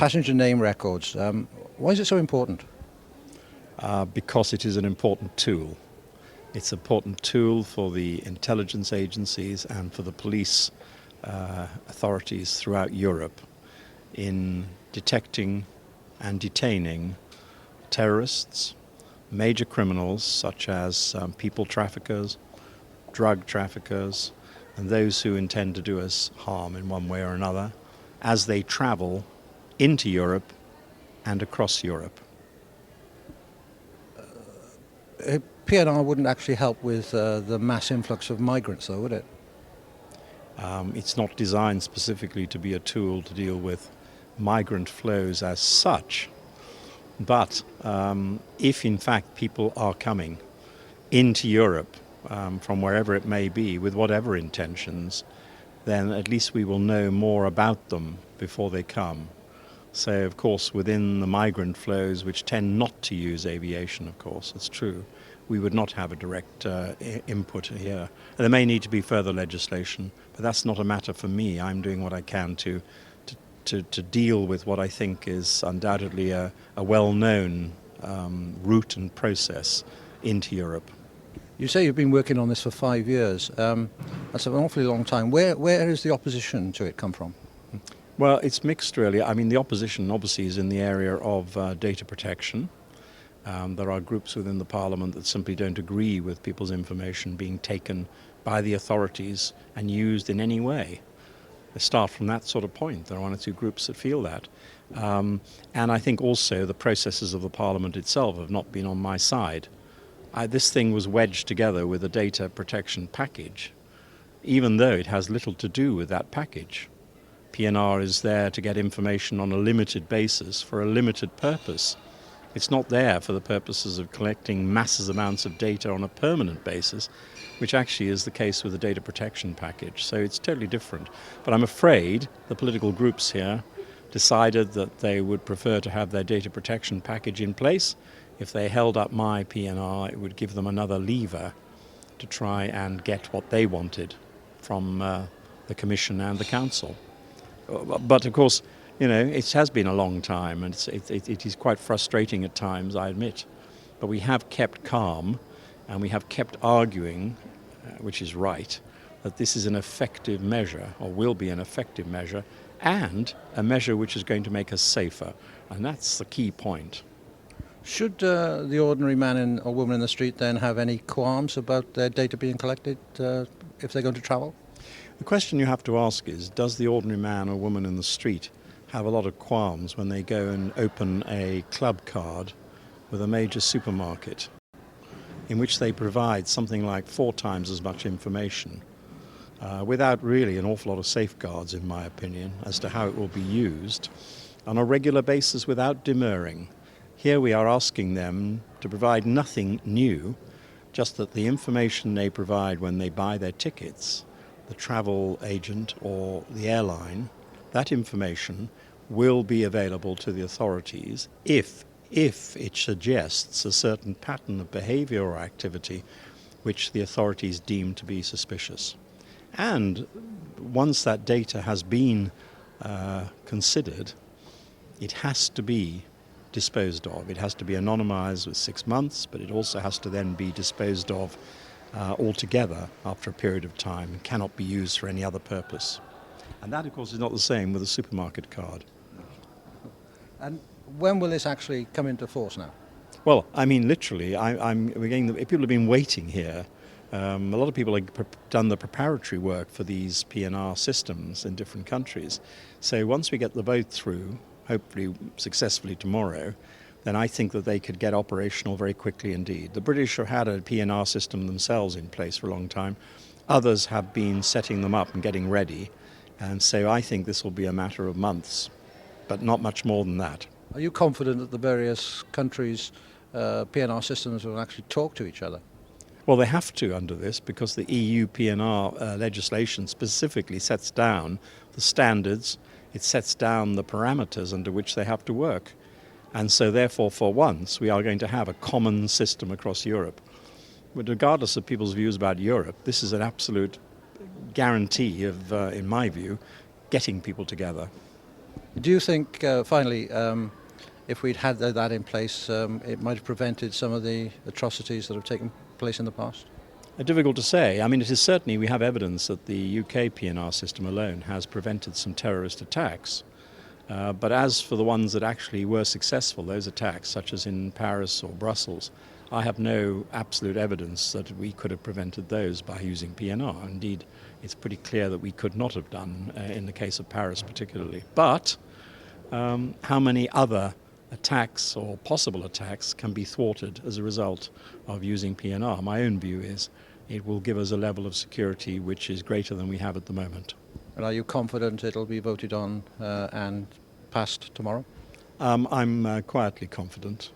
passenger name records. Why is it so important? Because it is an important tool. It's an important tool for the intelligence agencies and for the police authorities throughout Europe in detecting and detaining terrorists, major criminals such as people traffickers, drug traffickers, and those who intend to do us harm in one way or another as they travel into Europe and across Europe. PNR wouldn't actually help with the mass influx of migrants, though, would it? It's not designed specifically to be a tool to deal with migrant flows as such, but if in fact people are coming into Europe from wherever it may be with whatever intentions, then at least we will know more about them before they come. So of course within the migrant flows, which tend not to use aviation, of course, it's true, we would not have a direct input here. There may need to be further legislation, but that's not a matter for me. I'm doing what I can to deal with what I think is undoubtedly a well-known route and process into Europe. You say you've been working on this for 5 years. That's an awfully long time. Where has the opposition to it come from? Well, it's mixed really. I mean, the opposition obviously is in the area of data protection. There are groups within the Parliament that simply don't agree with people's information being taken by the authorities and used in any way. They start from that sort of point. There are one or two groups that feel that. And I think also the processes of the Parliament itself have not been on my side. This thing was wedged together with a data protection package, even though it has little to do with that package. PNR is there to get information on a limited basis for a limited purpose. It's not there for the purposes of collecting massive amounts of data on a permanent basis, which actually is the case with the data protection package. So it's totally different. But I'm afraid the political groups here decided that they would prefer to have their data protection package in place. If they held up my PNR, it would give them another lever to try and get what they wanted from the Commission and the Council. But of course, you know, it has been a long time, and it is quite frustrating at times, I admit. But we have kept calm, and we have kept arguing, which is right, that this is an effective measure, or will be an effective measure, and a measure which is going to make us safer. And that's the key point. Should the ordinary man or woman in the street then have any qualms about their data being collected if they're going to travel? The question you have to ask is, does the ordinary man or woman in the street have a lot of qualms when they go and open a club card with a major supermarket in which they provide something like 4 times as much information without really an awful lot of safeguards, in my opinion, as to how it will be used on a regular basis without demurring? Here we are asking them to provide nothing new, just that the information they provide when they buy their tickets, the travel agent or the airline, that information will be available to the authorities if it suggests a certain pattern of behavior or activity which the authorities deem to be suspicious. And once that data has been considered, it has to be disposed of. It has to be anonymized with 6 months, but it also has to then be disposed of altogether after a period of time and cannot be used for any other purpose. And that, of course, is not the same with a supermarket card. And when will this actually come into force now? Well, I mean, literally, people have been waiting here. A lot of people have done the preparatory work for these PNR systems in different countries. So once we get the vote through, hopefully successfully tomorrow, then I think that they could get operational very quickly indeed. The British have had a PNR system themselves in place for a long time. Others have been setting them up and getting ready. And so I think this will be a matter of months, but not much more than that. Are you confident that the various countries' PNR systems will actually talk to each other? Well, they have to under this, because the EU PNR legislation specifically sets down the standards, it sets down the parameters under which they have to work. And so therefore, for once, we are going to have a common system across Europe. But regardless of people's views about Europe, this is an absolute guarantee of, in my view, getting people together. Do you think, finally, if we'd had that in place, it might have prevented some of the atrocities that have taken place in the past? Difficult to say. I mean, it is certainly, we have evidence that the UK PNR system alone has prevented some terrorist attacks. But as for the ones that actually were successful, those attacks, such as in Paris or Brussels, I have no absolute evidence that we could have prevented those by using PNR. Indeed, it's pretty clear that we could not have done in the case of Paris particularly. But how many other attacks or possible attacks can be thwarted as a result of using PNR? My own view is it will give us a level of security which is greater than we have at the moment. And are you confident it'll be voted on and passed tomorrow? I'm quietly confident.